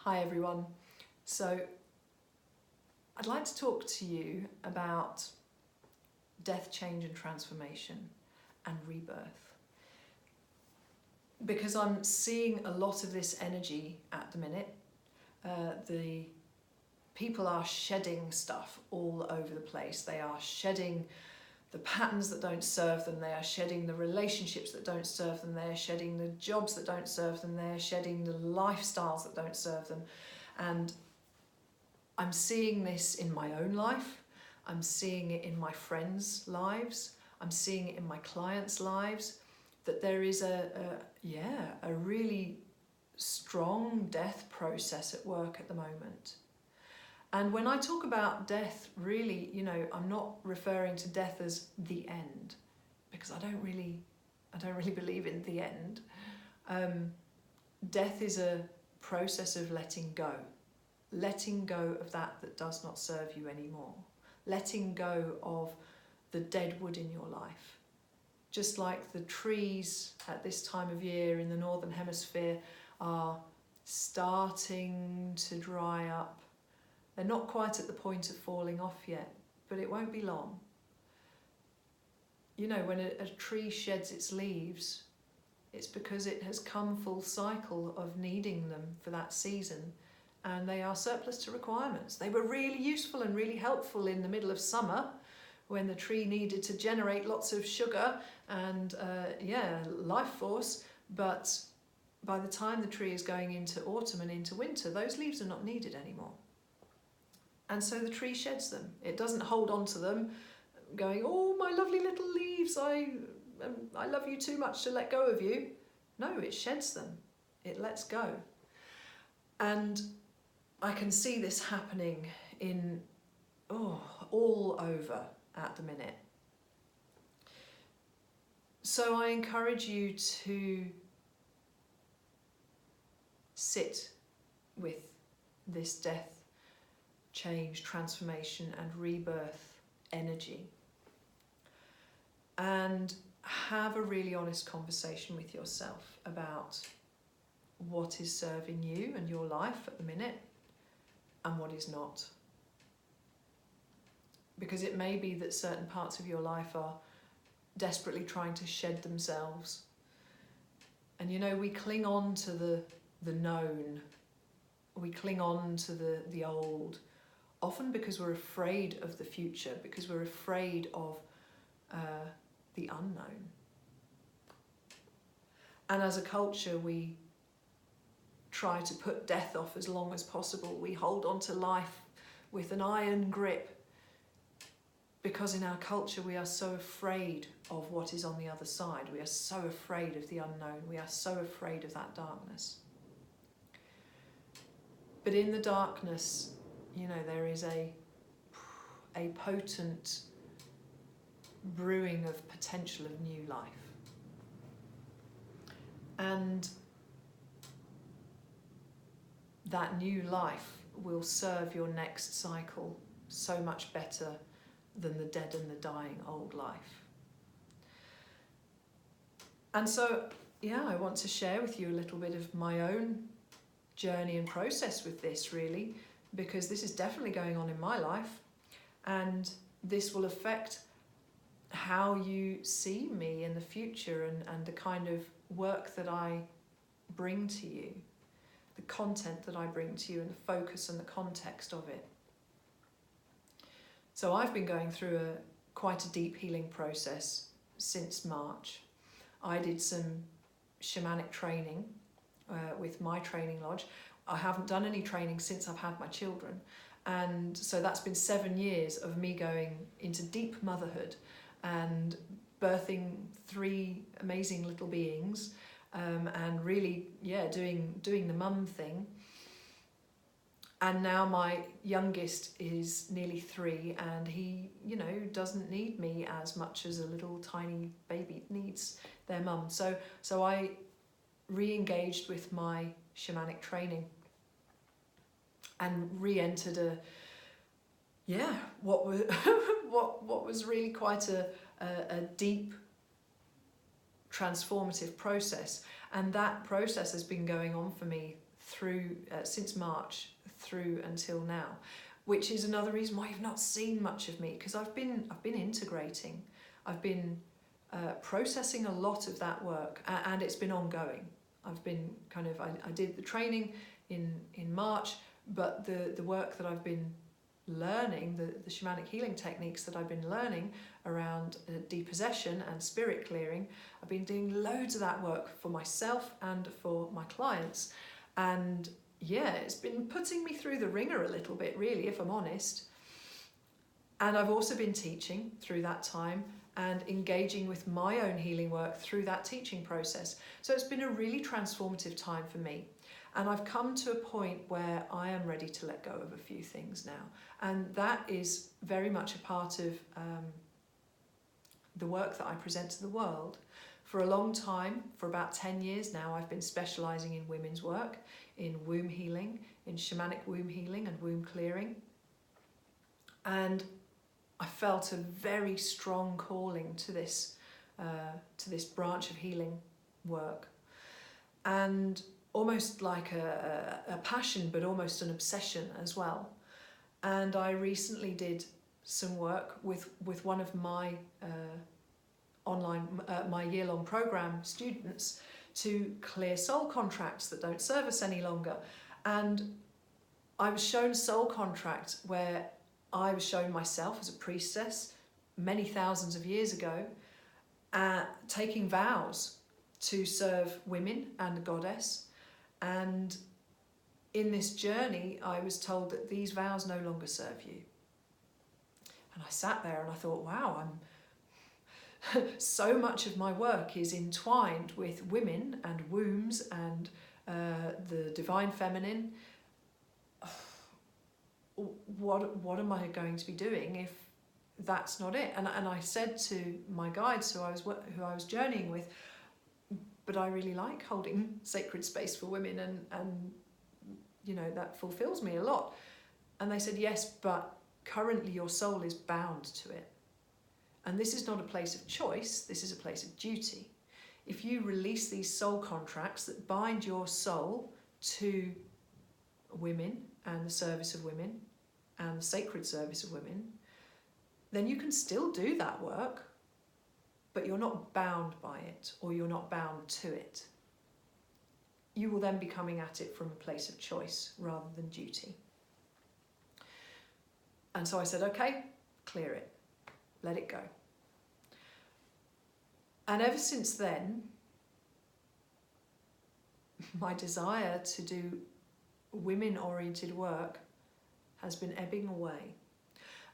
Hi everyone. So I'd like to talk to you about death, change and transformation and rebirth, because I'm seeing a lot of this energy at the minute. The people are shedding stuff all over the place. They are shedding the patterns that don't serve them. They are shedding the relationships that don't serve them. They are shedding the jobs that don't serve them. They are shedding the lifestyles that don't serve them. And I'm seeing this in my own life. I'm seeing it in my friends' lives. I'm seeing it in my clients' lives, that there is a really strong death process at work at the moment. And when I talk about death, really, I'm not referring to death as the end, because I don't really believe in the end. Death is a process of letting go of that does not serve you anymore, letting go of the dead wood in your life. Just like the trees at this time of year in the Northern Hemisphere are starting to dry up. They're not quite at the point of falling off yet, but it won't be long. When a tree sheds its leaves, it's because it has come full cycle of needing them for that season, and they are surplus to requirements. They were really useful and really helpful in the middle of summer when the tree needed to generate lots of sugar and life force, but by the time the tree is going into autumn and into winter, those leaves are not needed anymore. And so the tree sheds them. It doesn't hold on to them going, oh, my lovely little leaves, I love you too much to let go of you. No, it sheds them. It lets go. And I can see this happening in all over at the minute. So I encourage you to sit with this death, change, transformation and rebirth energy, and have a really honest conversation with yourself about what is serving you and your life at the minute and what is not. Because it may be that certain parts of your life are desperately trying to shed themselves. And we cling on to the known. We cling on to the old, often because we're afraid of the future, because we're afraid of the unknown. And as a culture, we try to put death off as long as possible. We hold on to life with an iron grip, because in our culture we are so afraid of what is on the other side. We are so afraid of the unknown. We are so afraid of that darkness. But in the darkness, there is a potent brewing of potential of new life. And that new life will serve your next cycle so much better than the dead and the dying old life. And so, I want to share with you a little bit of my own journey and process with this, really, because this is definitely going on in my life, and this will affect how you see me in the future and the kind of work that I bring to you, the content that I bring to you, and the focus and the context of it. So I've been going through quite a deep healing process since March. I did some shamanic training with my training lodge. I haven't done any training since I've had my children. And so that's been 7 years of me going into deep motherhood and birthing 3 amazing little beings, and really, doing the mum thing. And now my youngest is nearly 3, and he, doesn't need me as much as a little tiny baby needs their mum. So I re-engaged with my shamanic training and re-entered what was really quite a deep transformative process. And that process has been going on for me through since March through until now, which is another reason why you've not seen much of me, because I've been integrating, I've been processing a lot of that work, and it's been ongoing. I've been I did the training in March, but the work that I've been learning, the shamanic healing techniques that I've been learning around depossession and spirit clearing, I've been doing loads of that work for myself and for my clients. And yeah, it's been putting me through the ringer a little bit, really, if I'm honest. And I've also been teaching through that time and engaging with my own healing work through that teaching process. So it's been a really transformative time for me. And I've come to a point where I am ready to let go of a few things now. And that is very much a part of the work that I present to the world. For a long time, for about 10 years now, I've been specialising in women's work, in womb healing, in shamanic womb healing and womb clearing. And I felt a very strong calling to this branch of healing work. And almost like a passion, but almost an obsession as well. And I recently did some work with one of my my year-long program students to clear soul contracts that don't serve us any longer. And I was shown a soul contract where I was shown myself as a priestess many thousands of years ago, taking vows to serve women and the goddess. And in this journey, I was told that these vows no longer serve you. And I sat there and I thought, wow, so much of my work is entwined with women and wombs and the divine feminine. What am I going to be doing if that's not it? And I said to my guides who I was journeying with, but I really like holding sacred space for women, and that fulfills me a lot. And they said, yes, but currently your soul is bound to it. And this is not a place of choice, this is a place of duty. If you release these soul contracts that bind your soul to women and the service of women and the sacred service of women, then you can still do that work, but you're not bound by it, or you're not bound to it. You will then be coming at it from a place of choice rather than duty. And so I said, okay, clear it, let it go. And ever since then, my desire to do women-oriented work has been ebbing away.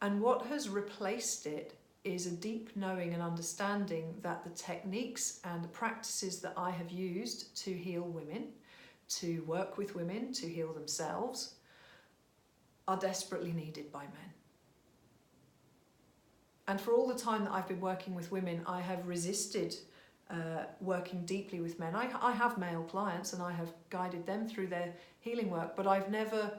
And what has replaced it is a deep knowing and understanding that the techniques and the practices that I have used to heal women, to work with women, to heal themselves, are desperately needed by men. And for all the time that I've been working with women, I have resisted working deeply with men. I have male clients and I have guided them through their healing work, but I've never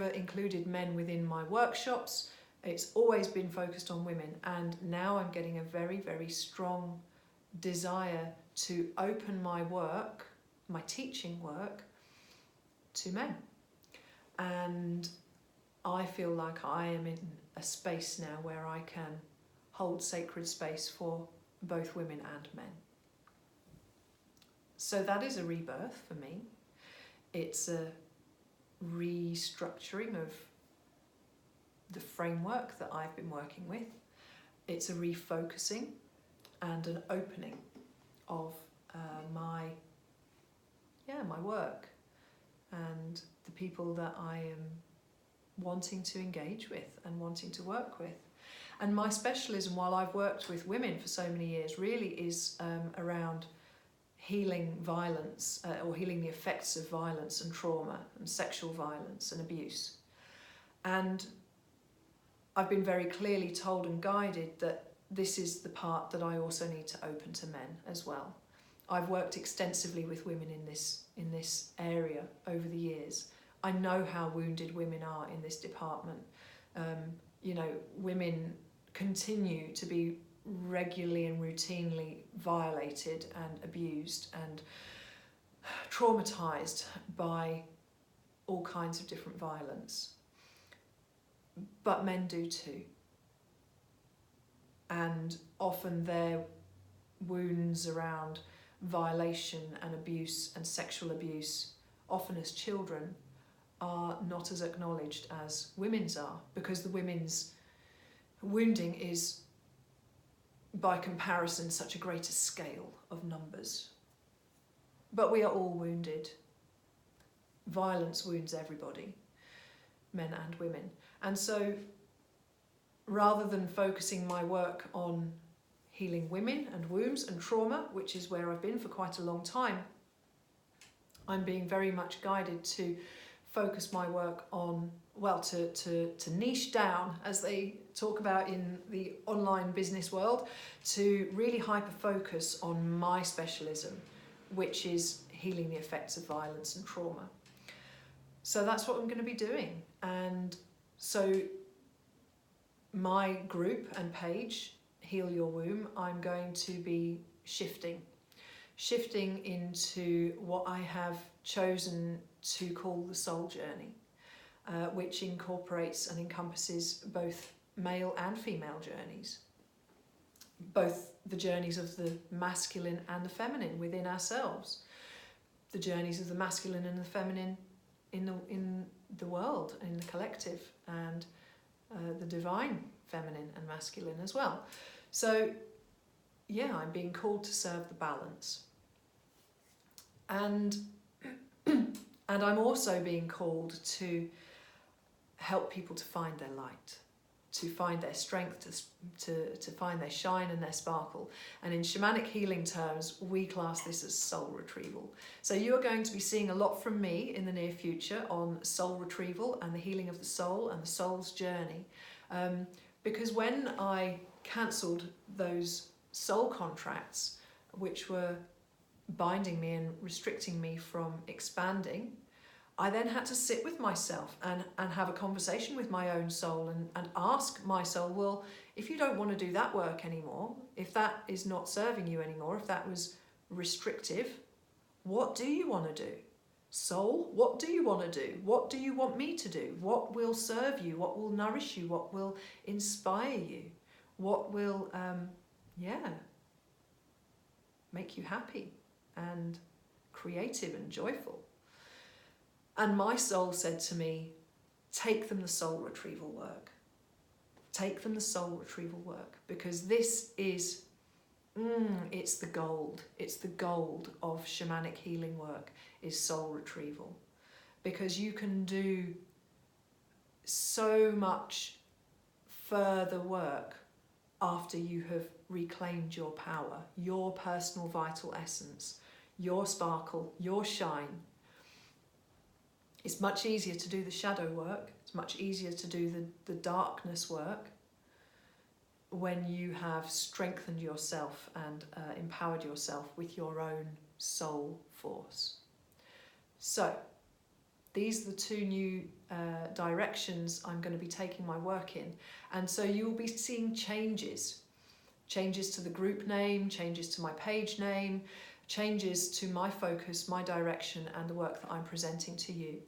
included men within my workshops. It's always been focused on women, and now I'm getting a very, very strong desire to open my work, my teaching work, to men. And I feel like I am in a space now where I can hold sacred space for both women and men. So that is a rebirth for me. It's a restructuring of the framework that I've been working with. It's a refocusing and an opening of my work and the people that I am wanting to engage with and wanting to work with. And my specialism, while I've worked with women for so many years, really is around healing violence or healing the effects of violence and trauma and sexual violence and abuse. And I've been very clearly told and guided that this is the part that I also need to open to men as well. I've worked extensively with women in this area over the years. I know how wounded women are in this department. Women continue to be regularly and routinely violated and abused and traumatized by all kinds of different violence. But men do too. And often their wounds around violation and abuse and sexual abuse, often as children, are not as acknowledged as women's are, because the women's wounding is, by comparison, such a greater scale of numbers. But we are all wounded. Violence wounds everybody, men and women. And so, rather than focusing my work on healing women and wounds and trauma, which is where I've been for quite a long time, I'm being very much guided to focus my work on, well, to niche down, as they talk about in the online business world, to really hyper-focus on my specialism, which is healing the effects of violence and trauma. So that's what I'm going to be doing. And so my group and page, Heal Your Womb, I'm going to be shifting into what I have chosen to call the soul journey, which incorporates and encompasses both male and female journeys, both the journeys of the masculine and the feminine within ourselves, the journeys of the masculine and the feminine in the world, in the collective, and the divine feminine and masculine as well. So yeah, I'm being called to serve the balance. And and I'm also being called to help people to find their light, to find their strength, to find their shine and their sparkle. And in shamanic healing terms, we class this as soul retrieval. So you are going to be seeing a lot from me in the near future on soul retrieval and the healing of the soul and the soul's journey. Because when I cancelled those soul contracts, which were binding me and restricting me from expanding, I then had to sit with myself and have a conversation with my own soul and ask my soul, well, if you don't want to do that work anymore, if that is not serving you anymore, if that was restrictive, what do you want to do? Soul, what do you want to do? What do you want me to do? What will serve you? What will nourish you? What will inspire you? What will, make you happy and creative and joyful? And my soul said to me, take them the soul retrieval work. Take them the soul retrieval work, because this is, it's the gold. It's the gold of shamanic healing work, is soul retrieval. Because you can do so much further work after you have reclaimed your power, your personal vital essence, your sparkle, your shine. It's much easier to do the shadow work. It's much easier to do the darkness work when you have strengthened yourself and empowered yourself with your own soul force. So these are the two new directions I'm going to be taking my work in. And so you will be seeing changes to the group name, changes to my page name, changes to my focus, my direction, and the work that I'm presenting to you.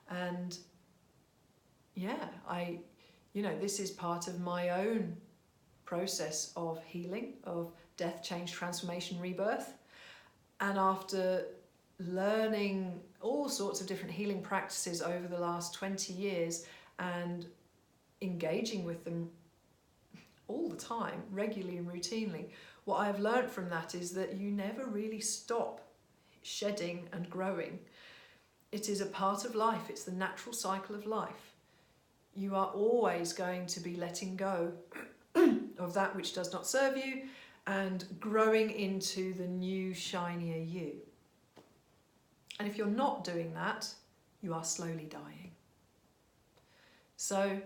And yeah, this is part of my own process of healing, of death, change, transformation, rebirth. And after learning all sorts of different healing practices over the last 20 years and engaging with them all the time, regularly and routinely, what I have learned from that is that you never really stop shedding and growing. It is a part of life. It's the natural cycle of life. You are always going to be letting go of that which does not serve you and growing into the new, shinier you. And if you're not doing that, you are slowly dying. So,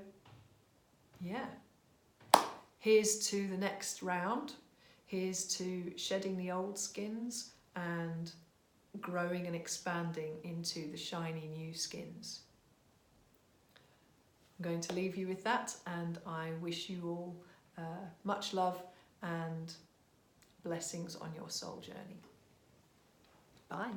yeah, here's to the next round. Here's to shedding the old skins and growing and expanding into the shiny new skins. I'm going to leave you with that, and I wish you all much love and blessings on your soul journey. Bye.